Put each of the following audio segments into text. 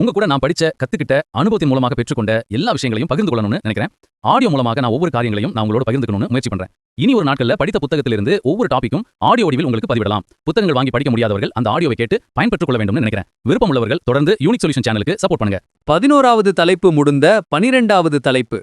உங்க கூட நான் படிச்ச, கத்துக்கிட்ட, அனுபவத்தின் மூலமாக பெற்றுக்கொண்ட எல்லா விஷயங்களையும் பகிர்ந்து கொள்ளணும்னு நினைக்கிறேன். ஆடியோ மூலமாக நான் ஒவ்வொரு காரியங்களையும் நான் உங்களோட பகிர்ந்துக்கணும்னு முயற்சி பண்றேன். இனி ஒரு நாட்கள்ல படித்த புத்தகத்திலிருந்து ஒவ்வொரு டாபிக்கும் ஆடியோ வடிவில் உங்களுக்கு பதிவிடலாம். புத்தகங்கள் வாங்கி படிக்க முடியாதவர்கள் அந்த ஆடியோவை கேட்டு பயன்பெற்றுக் கொள்ள வேண்டும்னு நினைக்கிறேன். விருப்பம் உள்ளவர்கள் தொடர்ந்து யூனிக் சொல்யூஷன் சேனலுக்கு சப்போர்ட் பண்ணுங்க. 11வது தலைப்பு முடிந்த 12வது தலைப்பு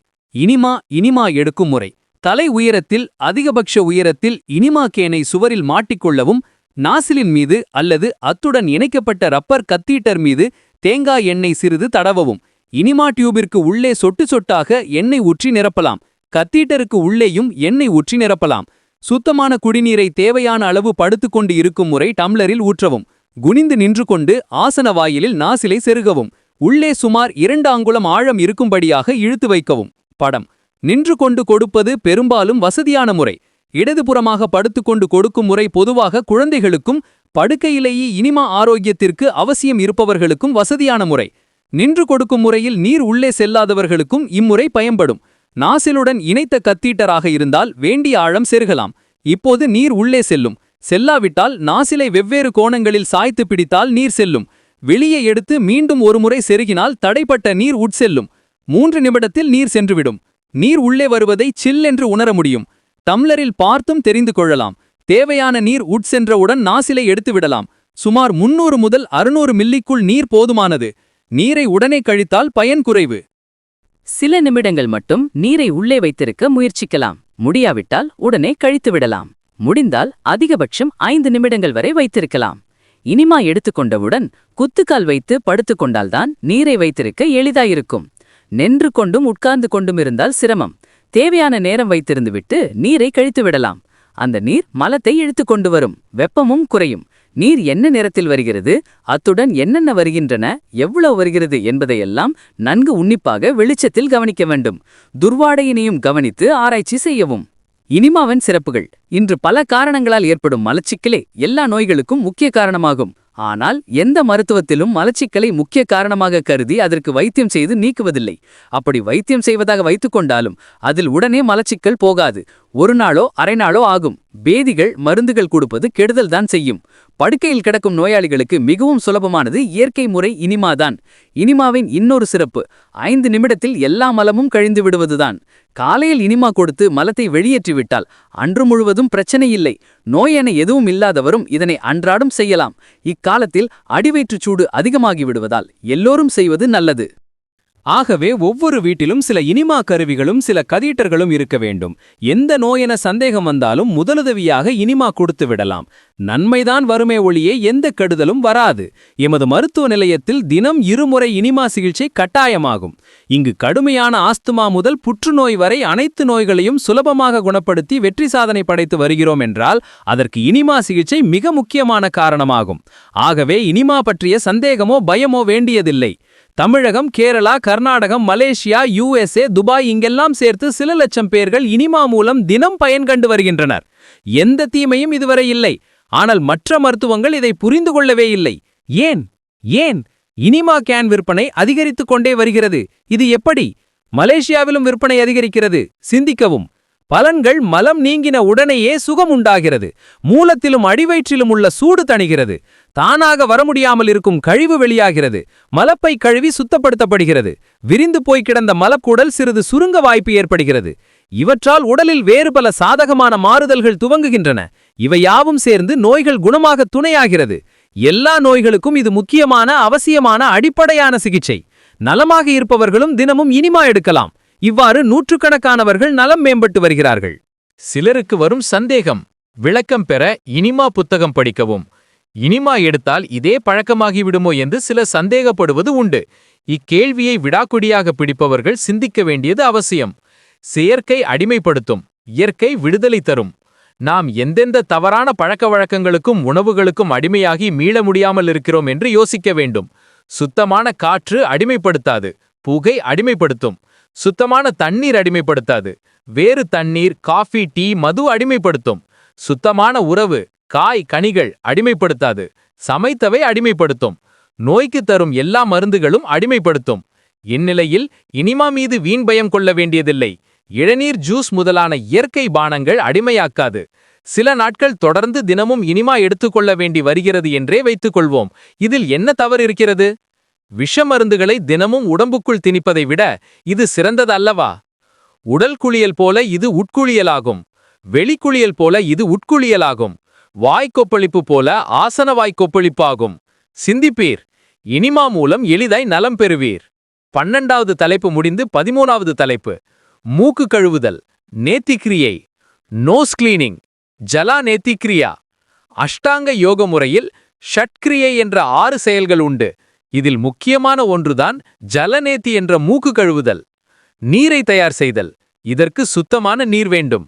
இனிமா எடுக்கும் முறை. தலை உயரத்தில் அதிகபட்ச உயரத்தில் இனிமா கேனை சுவரில் மாட்டிக்கொள்ளவும், நாசிலின் மீது அல்லது அத்துடன் இணைக்கப்பட்ட ரப்பர் கத்தீட்டர் மீது தேங்காய் எண்ணெய் சிறிது தடவவும். இனிமா டியூபிற்கு உள்ளே சொட்டு சொட்டாக எண்ணெய் ஊற்றி நிரப்பலாம். கத்தீட்டருக்கு உள்ளேயும் எண்ணெய் ஊற்றி நிரப்பலாம். சுத்தமான குடிநீரை தேவையான அளவு படுத்துக்கொண்டு இருக்கும் முறை டம்ளரில் ஊற்றவும். குனிந்து நின்று கொண்டு ஆசன வாயிலில் நாசிலை செருகவும். உள்ளே சுமார் 2 அங்குலம் ஆழம் இருக்கும்படியாக இழுத்து வைக்கவும். படம். நின்று கொண்டு கொடுப்பது பெரும்பாலும் வசதியான முறை. இடதுபுறமாக படுத்துக்கொண்டு கொடுக்கும் முறை பொதுவாக குழந்தைகளுக்கும் படுக்கையிலேயே இனிமா ஆரோக்கியத்திற்கு அவசியம் இருப்பவர்களுக்கும் வசதியான முறை. நின்று கொடுக்கும் முறையில் நீர் உள்ளே செல்லாதவர்களுக்கும் இம்முறை பயன்படும். நாசிலுடன் இணைத்த கத்தீட்டராக இருந்தால் வேண்டிய ஆழம் செருகலாம். இப்போது நீர் உள்ளே செல்லும். செல்லாவிட்டால் நாசிலை வெவ்வேறு கோணங்களில் சாய்த்து பிடித்தால் நீர் செல்லும். வெளியே எடுத்து மீண்டும் ஒருமுறை செருகினால் தடைப்பட்ட நீர் உட்செல்லும். 3 நிமிடத்தில் நீர் சென்றுவிடும். நீர் உள்ளே வருவதை சில்லென்று உணர முடியும். டம்ளரில் பார்த்தும் தெரிந்து கொள்ளலாம். தேவையான நீர் உட்சென்றவுடன் நாசிலை எடுத்துவிடலாம். சுமார் 300 முதல் 600 மில்லிக்குள் நீர் போதுமானது. நீரை உடனே கழித்தால் பயன் குறைவு. சில நிமிடங்கள் மட்டும் நீரை உள்ளே வைத்திருக்க முயற்சிக்கலாம். முடியாவிட்டால் உடனே கழித்துவிடலாம். முடிந்தால் அதிகபட்சம் 5 நிமிடங்கள் வரை வைத்திருக்கலாம். இனிமா எடுத்துக்கொண்டவுடன் குத்துக்கால் வைத்து படுத்துக்கொண்டால்தான் நீரை வைத்திருக்க எளிதாயிருக்கும். நின்று கொண்டும் உட்கார்ந்து கொண்டும் இருந்தால் சிரமம். தேவையான நேரம் வைத்திருந்துவிட்டு நீரை கழித்துவிடலாம். அந்த நீர் மலத்தை இழுத்து கொண்டு வரும். வெப்பமும் குறையும். நீர் என்ன நிறத்தில் வருகிறது, அத்துடன் என்னென்ன வருகின்றன, எவ்வளவு வருகிறது என்பதையெல்லாம் நன்கு உன்னிப்பாக வெளிச்சத்தில் கவனிக்க வேண்டும். துர்வாடையினையும் கவனித்து ஆராய்ச்சி செய்யவும். இனிமாவின் சிறப்புகள். இன்று பல காரணங்களால் ஏற்படும் மலச்சிக்கலே எல்லா நோய்களுக்கும் முக்கிய காரணமாகும். ஆனால் எந்த மருத்துவத்திலும் மலச்சிக்கலை முக்கிய காரணமாக கருதி அதற்கு வைத்தியம் செய்து நீக்குவதில்லை. அப்படி வைத்தியம் செய்வதாக வைத்துக்கொண்டாலும் அதில் உடனே மலச்சிக்கல் போகாது. ஒரு நாளோ அரை நாளோ ஆகும். பேதிகள் மருந்துகள் கொடுப்பது கெடுதல் தான் செய்யும். படுக்கையில் கிடக்கும் நோயாளிகளுக்கு மிகவும் சுலபமானது இயற்கை முறை இனிமாதான். இனிமாவின் இன்னொரு சிறப்பு 5 நிமிடத்தில் எல்லா மலமும் கழிந்து விடுவதுதான். காலையில் இனிமா கொடுத்து மலத்தை வெளியேற்றிவிட்டால் அன்று முழுவதும் பிரச்சனை இல்லை. நோய் என எதுவும் இல்லாதவரும் இதனை அன்றாடம் செய்யலாம். இக்காலத்தில் அடிவயிற்றுச் சூடு அதிகமாகி விடுவதால் எல்லோரும் செய்வது நல்லது. ஆகவே ஒவ்வொரு வீட்டிலும் சில இனிமா கருவிகளும் சில கதீட்டர்களும் இருக்க வேண்டும். எந்த நோயென சந்தேகம் வந்தாலும் முதலுதவியாக இனிமா கொடுத்து விடலாம். நன்மைதான் வருமே ஒழியே எந்த கெடுதலும் வராது. எமது மருத்துவ நிலையத்தில் தினம் 2 முறை இனிமா சிகிச்சை கட்டாயமாகும். இங்கு கடுமையான ஆஸ்துமா முதல் புற்றுநோய் வரை அனைத்து நோய்களையும் சுலபமாக குணப்படுத்தி வெற்றி சாதனை படைத்து வருகிறோம் என்றால் அதற்கு இனிமா சிகிச்சை மிக முக்கியமான காரணமாகும். ஆகவே இனிமா பற்றிய சந்தேகமோ பயமோ வேண்டியதில்லை. Tamilagam, Kerala, Karnatakam, Malaysia, USA, Dubai இங்கெல்லாம் சேர்த்து சில லட்சம் பேர்கள் இனிமா மூலம் தினம் பயன் கண்டு வருகின்றனர். எந்த தீமையும் இதுவரை இல்லை. ஆனால் மற்ற மருத்துவங்கள் இதை புரிந்து கொள்ளவே இல்லை. ஏன் இனிமா கேன் விற்பனை அதிகரித்துக் கொண்டே வருகிறது? இது எப்படி? மலேசியாவிலும் விற்பனை அதிகரிக்கிறது. சிந்திக்கவும். பலன்கள் மலம் நீங்கின உடனேயே சுகம் உண்டாகிறது. மூலத்திலும் அடிவயிற்றிலும் உள்ள சூடு தணிகிறது. தானாக வர முடியாமல் இருக்கும் கழிவு வெளியாகிறது. மலப்பை கழுவி சுத்தப்படுத்தப்படுகிறது. விரிந்து போய் கிடந்த மலக்கூடல் சிறிது சுருங்க வாய்ப்பு ஏற்படுகிறது. இவற்றால் உடலில் வேறு பல சாதகமான மாறுதல்கள் துவங்குகின்றன. இவையாவும் சேர்ந்து நோய்கள் குணமாக துணையாகிறது. எல்லா நோய்களுக்கும் இது முக்கியமான அவசியமான அடிப்படையான சிகிச்சை. நலமாக இருப்பவர்களும் தினமும் இனிமா எடுக்கலாம். இவ்வாறு நூற்றுக்கணக்கானவர்கள் நலம் மேம்பட்டு வருகிறார்கள். சிலருக்கு வரும் சந்தேகம். விளக்கம் பெற இனிமா புத்தகம் படிக்கவும். இனிமா எடுத்தால் இதே பழக்கமாகிவிடுமோ என்று சிலர் சந்தேகப்படுவது உண்டு. இக்கேள்வியை விடாக்குடியாக பிடிப்பவர்கள் சிந்திக்க வேண்டியது அவசியம். செயற்கை அடிமைப்படுத்தும், இயற்கை விடுதலை தரும். நாம் எந்தெந்த தவறான பழக்க வழக்கங்களுக்கும் உணவுகளுக்கும் அடிமையாகி மீள முடியாமல் இருக்கிறோம் என்று யோசிக்க வேண்டும். சுத்தமான காற்று அடிமைப்படுத்தாது, புகை அடிமைப்படுத்தும். சுத்தமான தண்ணீர் அடிமைப்படுத்தாது, வேறு தண்ணீர், காஃபி, டீ, மது அடிமைப்படுத்தும். சுத்தமான உறவு, காய், கனிகள் அடிமைப்படுத்தாது, சமைத்தவை அடிமைப்படுத்தும். நோய்க்கு தரும் எல்லா மருந்துகளும் அடிமைப்படுத்தும். இந்நிலையில் இனிமா மீது வீண் பயம் கொள்ள வேண்டியதில்லை. இளநீர், ஜூஸ் முதலான இயற்கை பானங்கள் அடிமையாக்காது. சில நாட்கள் தொடர்ந்து தினமும் இனிமா எடுத்துக்கொள்ள வேண்டி வருகிறது என்றே வைத்துக்கொள்வோம். இதில் என்ன தவறு இருக்கிறது? விஷ மருந்துகளை தினமும் உடம்புக்குள் திணிப்பதை விட இது சிறந்தது அல்லவா? உடல் குளியல் போல இது உட்குளியலாகும். வெளிக்குளியல் போல இது உட்குளியலாகும். வாய்க்கொப்பளிப்பு போல ஆசன வாய்க்கொப்பளிப்பாகும். சிந்திப்பீர். இனிமா மூலம் எளிதாய் நலம் பெறுவீர். 12வது தலைப்பு முடிந்து 13வது தலைப்பு. மூக்கு கழுவுதல், நேத்திக்கிரியை, நோஸ் கிளீனிங், ஜலா நேத்திக்ரியா. அஷ்டாங்க யோக முறையில் ஷட்கிரியை என்ற 6 செயல்கள் உண்டு. இதில் முக்கியமான ஒன்றுதான் ஜலநேத்தி என்ற மூக்கு கழுவுதல். நீரை தயார் செய்தல். இதற்கு சுத்தமான நீர் வேண்டும்.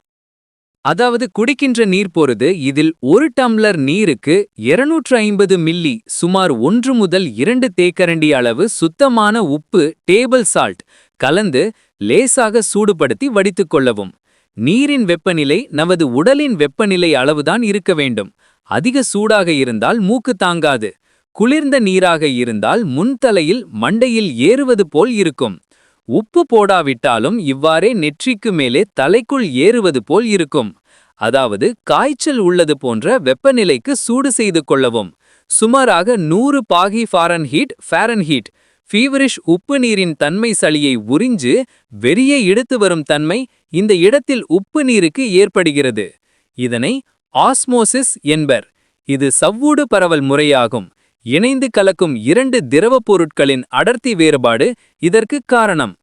அதாவது குடிக்கின்ற நீர் போறது. இதில் 1 டம்ளர் நீருக்கு 250 மில்லி சுமார் 1 முதல் 2 தேக்கரண்டி அளவு சுத்தமான உப்பு டேபிள் சால்ட் கலந்து லேசாக சூடுபடுத்தி வடித்துக் கொள்ளவும். நீரின் வெப்பநிலை நமது உடலின் வெப்பநிலை அளவுதான் இருக்க வேண்டும். அதிக சூடாக இருந்தால் மூக்கு தாங்காது. குளிர்ந்த நீராக இருந்தால் முன்தலையில் மண்டையில் ஏறுவது போல் இருக்கும். உப்பு போடாவிட்டாலும் இவ்வாறே நெற்றிக்கு மேலே தலைக்குள் ஏறுவது போல் இருக்கும். அதாவது காய்ச்சல் உள்ளது போன்ற வெப்பநிலைக்கு சூடு செய்து கொள்ளவும். சுமாராக 100 பாகி ஃபாரன்ஹீட் ஃபீவரிஷ் உப்பு நீரின் தன்மை சளியை உறிஞ்சு வெறியை இழுத்து வரும் தன்மை இந்த இடத்தில் உப்பு நீருக்கு ஏற்படுகிறது. இதனை ஆஸ்மோசிஸ் என்பர். இது சவ்வூடு பரவல் முறையாகும். இணைந்து கலக்கும் 2 திரவப் பொருட்களின் அடர்த்தி வேறுபாடு இதற்கு காரணம்.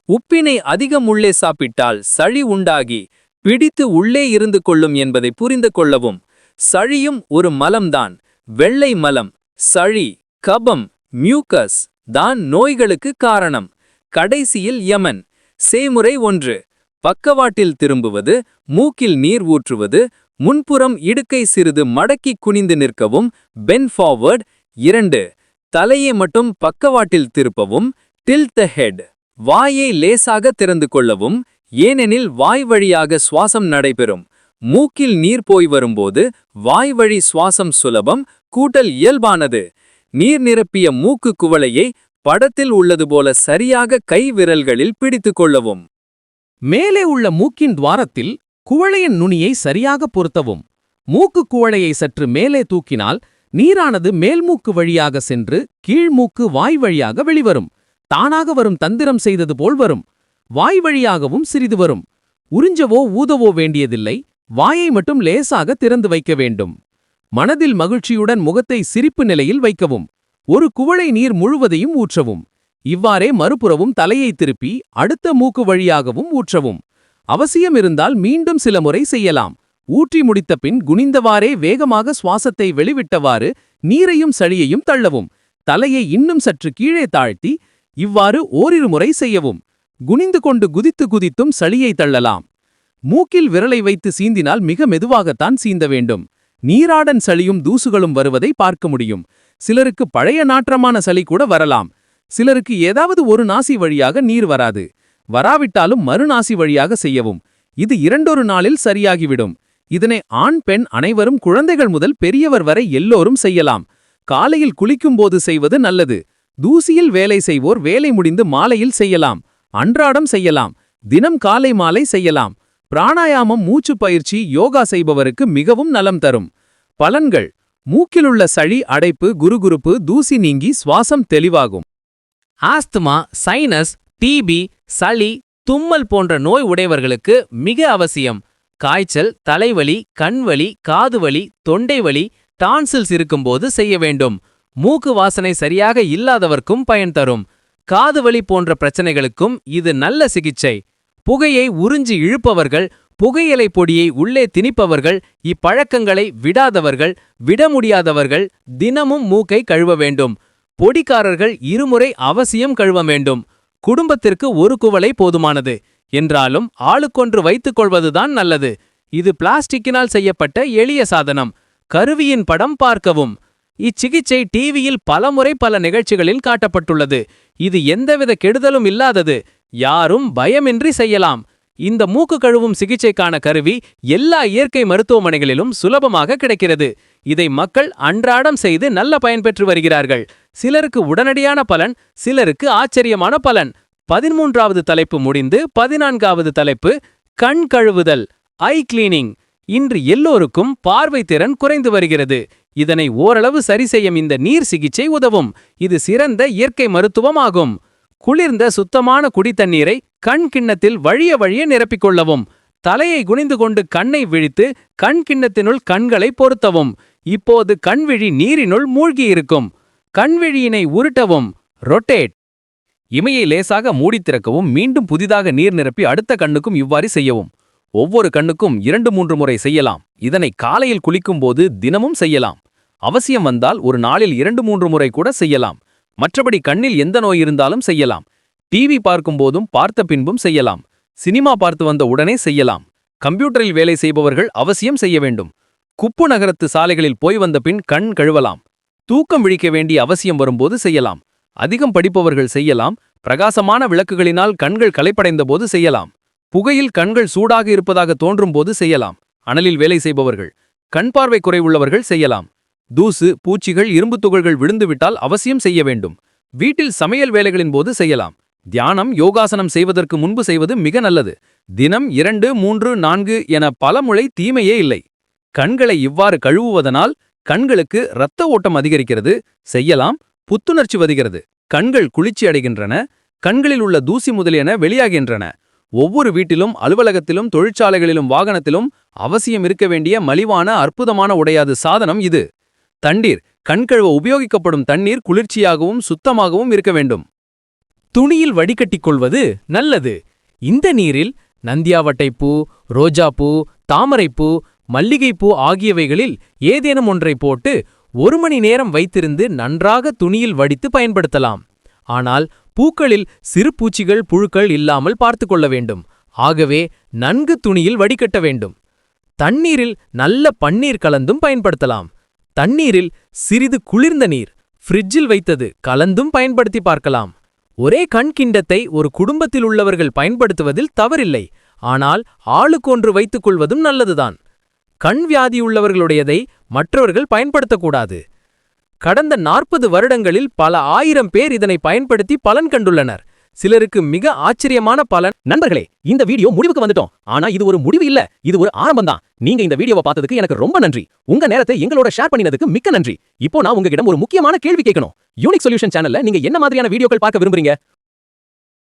உப்பினை அதிகம் உள்ளே சாப்பிட்டால் சளி உண்டாகி பிடித்து உள்ளே இருந்து கொள்ளும் என்பதை புரிந்து கொள்ளவும். சளியும் ஒரு மலம்தான். வெள்ளை மலம், சளி, கபம், மியூக்கஸ் தான் நோய்களுக்கு காரணம். கடைசியில் யமன். செய்முறை 1. பக்கவாட்டில் திரும்புவது, மூக்கில் நீர் ஊற்றுவது, முன்புறம் இடுக்கை சிறிது மடக்கி குனிந்து நிற்கவும், பென் ஃபார்வர்ட். 2. தலையை மட்டும் பக்கவாட்டில் திருப்பவும், டில்ட் த ஹெட். வாயை லேசாக திறந்து கொள்ளவும், ஏனெனில் வாய் வழியாக சுவாசம் நடைபெறும். மூக்கில் நீர் போய் வரும்போது வாய்வழி சுவாசம் சுலபம் கூட்டல் இயல்பானது. நீர் நிரப்பிய மூக்கு குவளையை படத்தில் உள்ளது போல சரியாக கை விரல்களில் பிடித்துக் கொள்ளவும். மேலே உள்ள மூக்கின் துவாரத்தில் குவளையின் நுனியை சரியாக பொருத்தவும். மூக்கு குவளையை சற்று மேலே தூக்கினால் நீரானது மேல்மூக்கு வழியாக சென்று கீழ்மூக்கு வாய் வழியாக வெளிவரும். தானாக வரும் தந்திரம் செய்தது போல் வரும். வாய் வழியாகவும் சிறிது வரும். உறிஞ்சவோ ஊதவோ வேண்டியதில்லை. வாயை மட்டும் லேசாக திறந்து வைக்க வேண்டும். மனதில் மகிழ்ச்சியுடன் முகத்தை சிரிப்பு நிலையில் வைக்கவும். ஒரு குவளை நீர் முழுவதையும் ஊற்றவும். இவ்வாறே மறுபுறவும் தலையை திருப்பி அடுத்த மூக்கு வழியாகவும் ஊற்றவும். அவசியம் இருந்தால் மீண்டும் சில முறை செய்யலாம். ஊற்றி முடித்த பின் குனிந்தவாறே வேகமாக சுவாசத்தை வெளிவிட்டவாறு நீரையும் சளியையும் தள்ளவும். தலையை இன்னும் சற்று கீழே தாழ்த்தி இவ்வாறு ஓரிரு முறை செய்யவும். குனிந்து கொண்டு குதித்து குதித்தும் சளியை தள்ளலாம். மூக்கில் விரலை வைத்து சீந்தினால் மிக மெதுவாகத்தான் சீந்த வேண்டும். நீராடன் சளியும் தூசுகளும் வருவதை பார்க்க முடியும். சிலருக்கு பழைய நாற்றமான சளி கூட வரலாம். சிலருக்கு ஏதாவது ஒரு நாசி வழியாக நீர் வராது. வராவிட்டாலும் மறுநாசி வழியாக செய்யவும். இது 2 நாளில் சரியாகிவிடும். இதனை ஆண் பெண் அனைவரும் குழந்தைகள் முதல் பெரியவர் வரை எல்லோரும் செய்யலாம். காலையில் குளிக்கும்போது செய்வது நல்லது. தூசியில் வேலை செய்வோர் வேலை முடிந்து மாலையில் செய்யலாம். அன்றாடம் செய்யலாம். தினம் காலை மாலை செய்யலாம். பிராணாயாமம் மூச்சு பயிற்சி யோகா செய்பவருக்கு மிகவும் நலம் தரும். பலன்கள்: மூக்கிலுள்ள சளி அடைப்பு குறுகுறுப்பு தூசி நீங்கி சுவாசம் தெளிவாகும். ஆஸ்துமா, சைனஸ், டிபி, சளி, தும்மல் போன்ற நோய் உடையவர்களுக்கு மிக அவசியம். காய்ச்சல், தலைவலி, கண்வலி, காதுவலி, தொண்டை வலி, டான்சில்ஸ் இருக்கும்போது செய்ய வேண்டும். மூக்கு வாசனை சரியாக இல்லாதவர்க்கும் பயன் தரும். காதுவலி போன்ற பிரச்சனைகளுக்கும் இது நல்ல சிகிச்சை. புகையை உறிஞ்சி இழுப்பவர்கள், புகையிலை பொடியை உள்ளே திணிப்பவர்கள், இப்பழக்கங்களை விடாதவர்கள், விட முடியாதவர்கள் தினமும் மூக்கை கழுவ வேண்டும். பொடிக்காரர்கள் 2 முறை அவசியம் கழுவ வேண்டும். குடும்பத்திற்கு 1 குவளை போதுமானது. என்றாலும் ஆளுக்கொன்று வைத்துக் கொள்வதுதான் நல்லது. இது பிளாஸ்டிக்கினால் செய்யப்பட்ட எளிய சாதனம். கருவியின் படம் பார்க்கவும். இச்சிகிச்சை டிவியில் பலமுறை பல நிகழ்ச்சிகளில் காட்டப்பட்டுள்ளது. இது எந்தவித கெடுதலும் இல்லாதது. யாரும் பயமின்றி செய்யலாம். இந்த மூக்கு கழுவும் சிகிச்சைக்கான கருவி எல்லா இயற்கை மருத்துவமனைகளிலும் சுலபமாக கிடைக்கிறது. இதை மக்கள் அன்றாடம் செய்து நல்ல பயன்பெற்று வருகிறார்கள். சிலருக்கு உடனடியான பலன், சிலருக்கு ஆச்சரியமான பலன். 13வது தலைப்பு முடிந்து 14வது தலைப்பு கண் கழுவுதல், ஐ கிளீனிங். இன்று எல்லோருக்கும் பார்வை திறன் குறைந்து வருகிறது. இதனை ஓரளவு சரி செய்யும் இந்த நீர் சிகிச்சை உதவும். இது சிறந்த இயற்கை மருத்துவம் ஆகும். குளிர்ந்த சுத்தமான குடித்தண்ணீரை கண் கிண்ணத்தில் வழிய வழிய நிரப்பிக் கொள்ளவும். தலையை குனிந்து கொண்டு கண்ணை விழித்து கண் கிண்ணத்தினுள் கண்களை பொருத்தவும். இப்போது கண்விழி நீரினுள் மூழ்கியிருக்கும். கண்விழியினை உருட்டவும். ரொட்டேட். இமையை லேசாக மூடித் திறக்கவும். மீண்டும் புதிதாக நீர் நிரப்பி அடுத்த கண்ணுக்கும் இவ்வாறு செய்யவும். ஒவ்வொரு கண்ணுக்கும் 2-3 முறை செய்யலாம். இதனை காலையில் குளிக்கும்போது தினமும் செய்யலாம். அவசியம் வந்தால் ஒரு நாளில் 2-3 முறை கூட செய்யலாம். மற்றபடி கண்ணில் எந்த நோய் இருந்தாலும் செய்யலாம். டிவி பார்க்கும்போதும் பார்த்த பின்பும் செய்யலாம். சினிமா பார்த்து வந்த உடனே செய்யலாம். கம்ப்யூட்டரில் வேலை செய்பவர்கள் அவசியம் செய்ய வேண்டும். குப்பு நகரத்து சாலைகளில் போய் வந்த பின் கண் கழுவலாம். தூக்கம் விழிக்க வேண்டிய அவசியம் வரும்போது செய்யலாம். அதிகம் படிப்பவர்கள் செய்யலாம். பிரகாசமான விளக்குகளினால் கண்கள் களைப்படைந்த போது செய்யலாம். புகையில் கண்கள் சூடாக இருப்பதாக தோன்றும் போது செய்யலாம். அனலில் வேலை செய்பவர்கள், கண் பார்வை குறைவுள்ளவர்கள் செய்யலாம். தூசு, பூச்சிகள், இரும்புத் துகள்கள் விழுந்துவிட்டால் அவசியம் செய்ய வேண்டும். வீட்டில் சமையல் வேலைகளின் போது செய்யலாம். தியானம், யோகாசனம் செய்வதற்கு முன்பு செய்வது மிக நல்லது. தினம் 2, 3, 4 என பல முறை தீமையே இல்லை. கண்களை இவ்வாறு கழுவுவதனால் கண்களுக்கு இரத்த ஓட்டம் அதிகரிக்கிறது. செய்யலாம். புத்துணர்ச்சி வருகிறது. கண்கள் குளிர்ச்சி அடைகின்றன. கண்களில் உள்ள தூசி முதலியன வெளியாகின்றன. ஒவ்வொரு வீட்டிலும், அலுவலகத்திலும், தொழிற்சாலைகளிலும், வாகனத்திலும் அவசியம் இருக்க வேண்டிய மலிவான அற்புதமான உடையாது சாதனம் இது. தண்ணீர். கண் கழுவ உபயோகிக்கப்படும் தண்ணீர் குளிர்ச்சியாகவும் சுத்தமாகவும் இருக்க வேண்டும். துணியில் வடிகட்டிக் கொள்வது நல்லது. இந்த நீரில் நந்தியாவட்டைப்பூ, ரோஜாப்பூ, தாமரைப்பூ, மல்லிகைப்பூ ஆகியவைகளில் ஏதேனும் ஒன்றை போட்டு 1 மணி நேரம் வைத்திருந்து நன்றாக துணியில் வடித்து பயன்படுத்தலாம். ஆனால் பூக்களில் சிறு பூச்சிகள், புழுக்கள் இல்லாமல் பார்த்து கொள்ள வேண்டும். ஆகவே நன்கு துணியில் வடிகட்ட வேண்டும். தண்ணீரில் நல்ல பன்னீர் கலந்தும் பயன்படுத்தலாம். தண்ணீரில் சிறிது குளிர்ந்த நீர், ஃப்ரிட்ஜில் வைத்தது கலந்தும் பயன்படுத்தி பார்க்கலாம். ஒரே கண் கிண்டத்தை ஒரு குடும்பத்தில் உள்ளவர்கள் பயன்படுத்துவதில் தவறில்லை. ஆனால் ஆளுக்கொன்று வைத்துக் கொள்வதும் நல்லதுதான். கண் வியாதியுள்ளவர்களுடையதை மற்றவர்கள் பயன்படுத்தக்கூடாது. கடந்த 40 வருடங்களில் பல 1000 பேர் இதனை பயன்படுத்தி பலன் கண்டுள்ளனர். சிலருக்கு மிக ஆச்சரியமான பலன். நண்பர்களே, இந்த வீடியோ முடிவுக்கு வந்துட்டோம். ஆனா இது ஒரு முடிவு இல்ல, இது ஒரு ஆரம்பம்தான். நீங்க இந்த வீடியோவை பார்த்ததுக்கு எனக்கு ரொம்ப நன்றி. உங்க நேரத்தை எங்களோட ஷேர் பண்ணினதுக்கு மிக்க நன்றி. இப்போ நான் உங்ககிட்ட ஒரு முக்கியமான கேள்வி கேட்கணும். யூனிக் சொல்யூஷன் சேனல்ல நீங்க என்ன மாதிரியான வீடியோக்கள் பார்க்க விரும்புறீங்க?